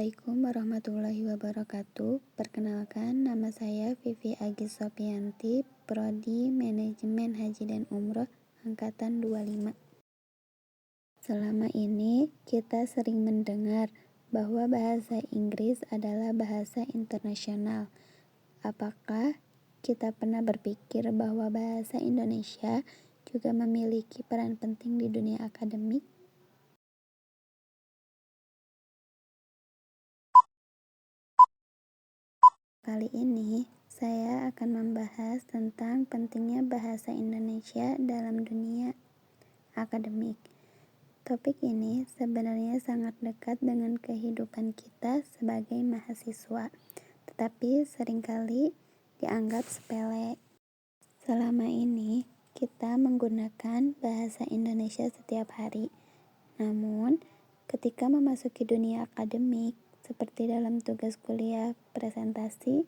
Assalamualaikum warahmatullahi wabarakatuh. Perkenalkan, nama saya Vivi Agis Sopianti, Prodi Manajemen Haji dan Umroh, Angkatan 25. Selama ini, kita sering mendengar bahwa bahasa Inggris adalah bahasa internasional. Apakah kita pernah berpikir bahwa bahasa Indonesia juga memiliki peran penting di dunia akademik? Kali ini, saya akan membahas tentang pentingnya bahasa Indonesia dalam dunia akademik. Topik ini sebenarnya sangat dekat dengan kehidupan kita sebagai mahasiswa, tetapi seringkali dianggap sepele. Selama ini, kita menggunakan bahasa Indonesia setiap hari. Namun, ketika memasuki dunia akademik, seperti dalam tugas kuliah, presentasi,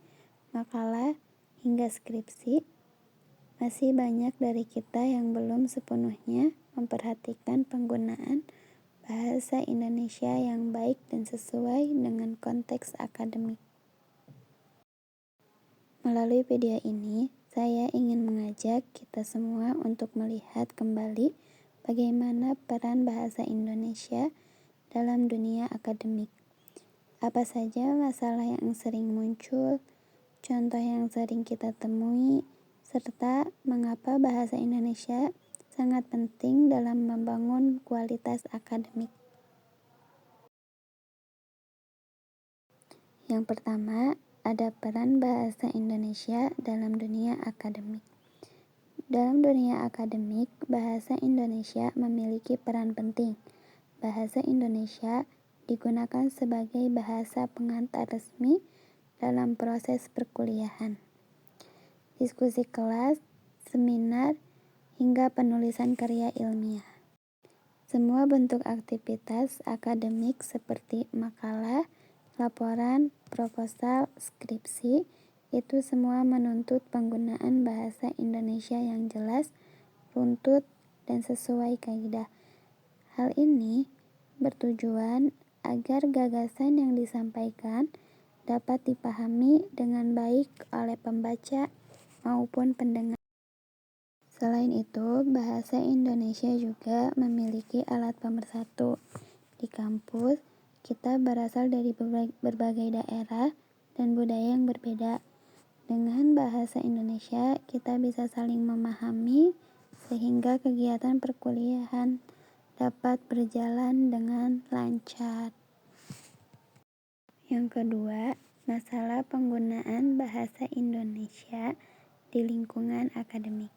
makalah, hingga skripsi, masih banyak dari kita yang belum sepenuhnya memperhatikan penggunaan bahasa Indonesia yang baik dan sesuai dengan konteks akademik. Melalui video ini, saya ingin mengajak kita semua untuk melihat kembali bagaimana peran bahasa Indonesia dalam dunia akademik. Apa saja masalah yang sering muncul, contoh yang sering kita temui, serta mengapa bahasa Indonesia sangat penting dalam membangun kualitas akademik. Yang pertama, ada peran bahasa Indonesia dalam dunia akademik. Dalam dunia akademik, bahasa Indonesia memiliki peran penting. Bahasa Indonesia digunakan sebagai bahasa pengantar resmi dalam proses perkuliahan, diskusi kelas, seminar, hingga penulisan karya ilmiah. Semua bentuk aktivitas akademik seperti makalah, laporan, proposal, skripsi, itu semua menuntut penggunaan bahasa Indonesia yang jelas, runtut, dan sesuai kaidah. Hal ini bertujuan agar gagasan yang disampaikan dapat dipahami dengan baik oleh pembaca maupun pendengar. Selain itu, bahasa Indonesia juga memiliki alat pemersatu. Di kampus, kita berasal dari berbagai daerah dan budaya yang berbeda. Dengan bahasa Indonesia, kita bisa saling memahami sehingga kegiatan perkuliahan dapat berjalan dengan lancar. Yang kedua, masalah penggunaan bahasa Indonesia di lingkungan akademik.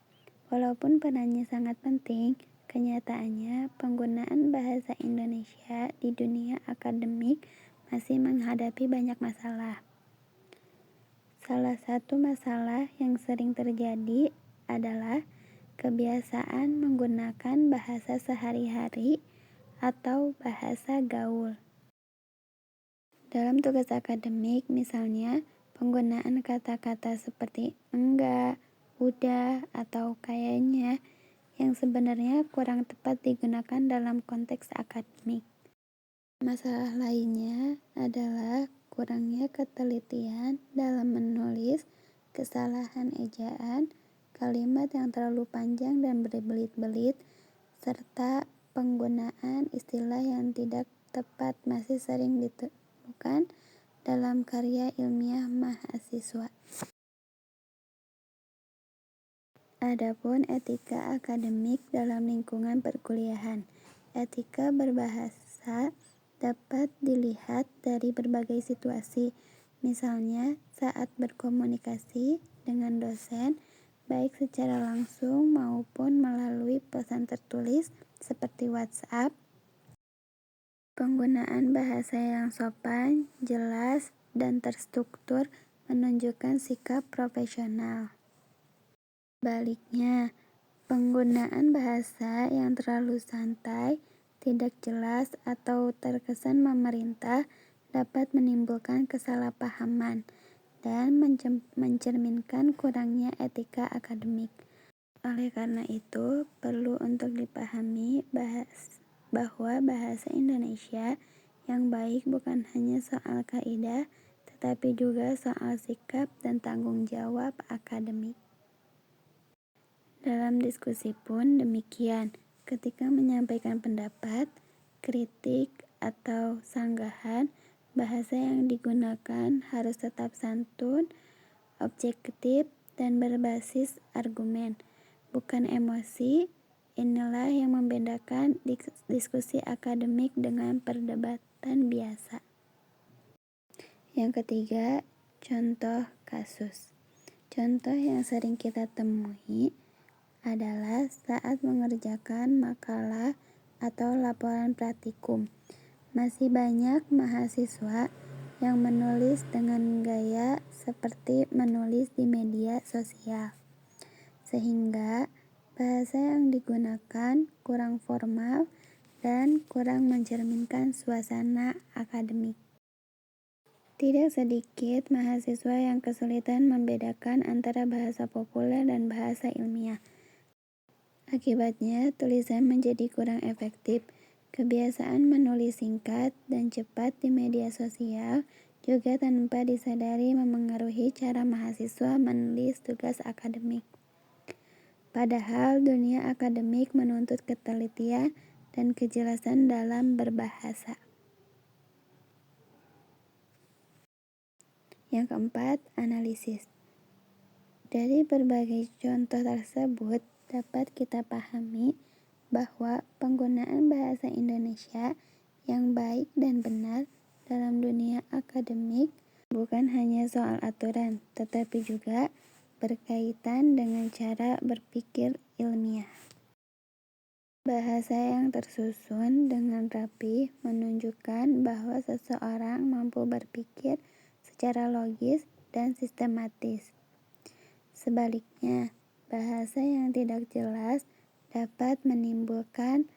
Walaupun perannya sangat penting, kenyataannya penggunaan bahasa Indonesia di dunia akademik masih menghadapi banyak masalah. Salah satu masalah yang sering terjadi adalah kebiasaan menggunakan bahasa sehari-hari atau bahasa gaul. Dalam tugas akademik, misalnya, penggunaan kata-kata seperti enggak, udah, atau kayaknya yang sebenarnya kurang tepat digunakan dalam konteks akademik. Masalah lainnya adalah kurangnya ketelitian dalam menulis, kesalahan ejaan, kalimat yang terlalu panjang dan berbelit-belit, serta penggunaan istilah yang tidak tepat masih sering ditemukan dalam karya ilmiah mahasiswa. Adapun etika akademik dalam lingkungan perkuliahan. Etika berbahasa dapat dilihat dari berbagai situasi, misalnya saat berkomunikasi dengan dosen, baik secara langsung maupun melalui pesan tertulis seperti WhatsApp. Penggunaan bahasa yang sopan, jelas, dan terstruktur menunjukkan sikap profesional. Baliknya, penggunaan bahasa yang terlalu santai, tidak jelas, atau terkesan memerintah dapat menimbulkan kesalahpahaman dan mencerminkan kurangnya etika akademik. Oleh karena itu, perlu untuk dipahami bahwa bahasa Indonesia Yang baik bukan hanya soal kaidah, tetapi juga soal sikap dan tanggung jawab akademik. Dalam diskusi pun demikian, ketika menyampaikan pendapat, kritik, atau sanggahan, bahasa yang digunakan harus tetap santun, objektif, dan berbasis argumen, bukan emosi. Inilah yang membedakan diskusi akademik dengan perdebatan biasa. Yang ketiga, contoh kasus. Contoh yang sering kita temui adalah saat mengerjakan makalah atau laporan praktikum. Masih banyak mahasiswa yang menulis dengan gaya seperti menulis di media sosial, sehingga bahasa yang digunakan kurang formal dan kurang mencerminkan suasana akademik. Tidak sedikit mahasiswa yang kesulitan membedakan antara bahasa populer dan bahasa ilmiah. Akibatnya, tulisan menjadi kurang efektif. Kebiasaan menulis singkat dan cepat di media sosial juga tanpa disadari memengaruhi cara mahasiswa menulis tugas akademik. Padahal dunia akademik menuntut ketelitian dan kejelasan dalam berbahasa. Yang keempat, analisis. Dari berbagai contoh tersebut dapat kita pahami bahwa penggunaan bahasa Indonesia yang baik dan benar dalam dunia akademik bukan hanya soal aturan, tetapi juga berkaitan dengan cara berpikir ilmiah. Bahasa yang tersusun dengan rapi menunjukkan bahwa seseorang mampu berpikir secara logis dan sistematis. Sebaliknya, bahasa yang tidak jelas dapat menimbulkan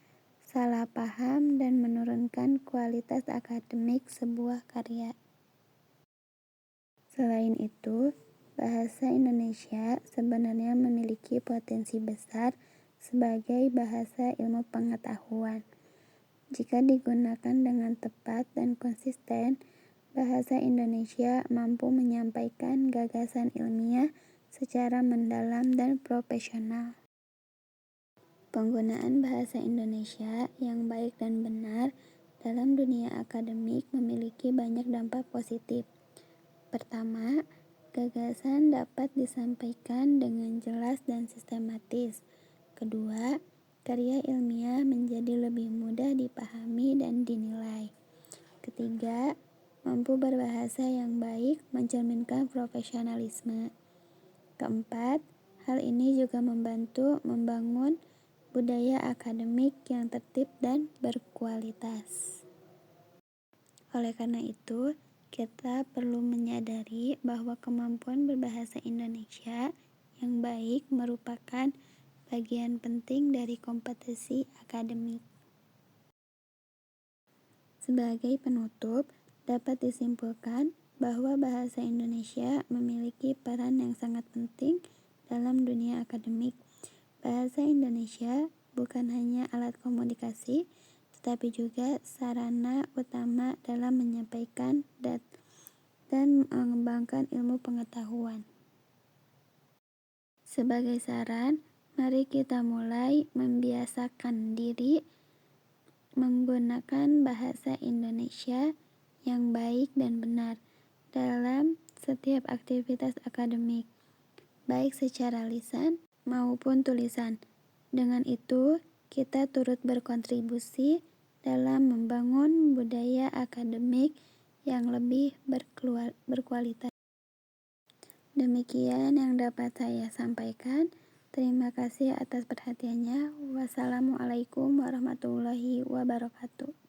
salah paham dan menurunkan kualitas akademik sebuah karya. Selain itu, bahasa Indonesia sebenarnya memiliki potensi besar sebagai bahasa ilmu pengetahuan. Jika digunakan dengan tepat dan konsisten, bahasa Indonesia mampu menyampaikan gagasan ilmiah secara mendalam dan profesional. Penggunaan bahasa Indonesia yang baik dan benar dalam dunia akademik memiliki banyak dampak positif. Pertama, gagasan dapat disampaikan dengan jelas dan sistematis. Kedua, karya ilmiah menjadi lebih mudah dipahami dan dinilai. Ketiga, mampu berbahasa yang baik mencerminkan profesionalisme. Keempat, hal ini juga membantu membangun budaya akademik yang tertib dan berkualitas. Oleh karena itu, kita perlu menyadari bahwa kemampuan berbahasa Indonesia yang baik merupakan bagian penting dari kompetisi akademik. Sebagai penutup, dapat disimpulkan bahwa bahasa Indonesia memiliki peran yang sangat penting dalam dunia akademik. Bahasa Indonesia bukan hanya alat komunikasi, tetapi juga sarana utama dalam menyampaikan dan mengembangkan ilmu pengetahuan. Sebagai saran, mari kita mulai membiasakan diri menggunakan bahasa Indonesia yang baik dan benar dalam setiap aktivitas akademik, baik secara lisan maupun tulisan. Dengan itu, kita turut berkontribusi dalam membangun budaya akademik yang lebih berkualitas. Demikian yang dapat saya sampaikan. Terima kasih atas perhatiannya. Wassalamualaikum warahmatullahi wabarakatuh.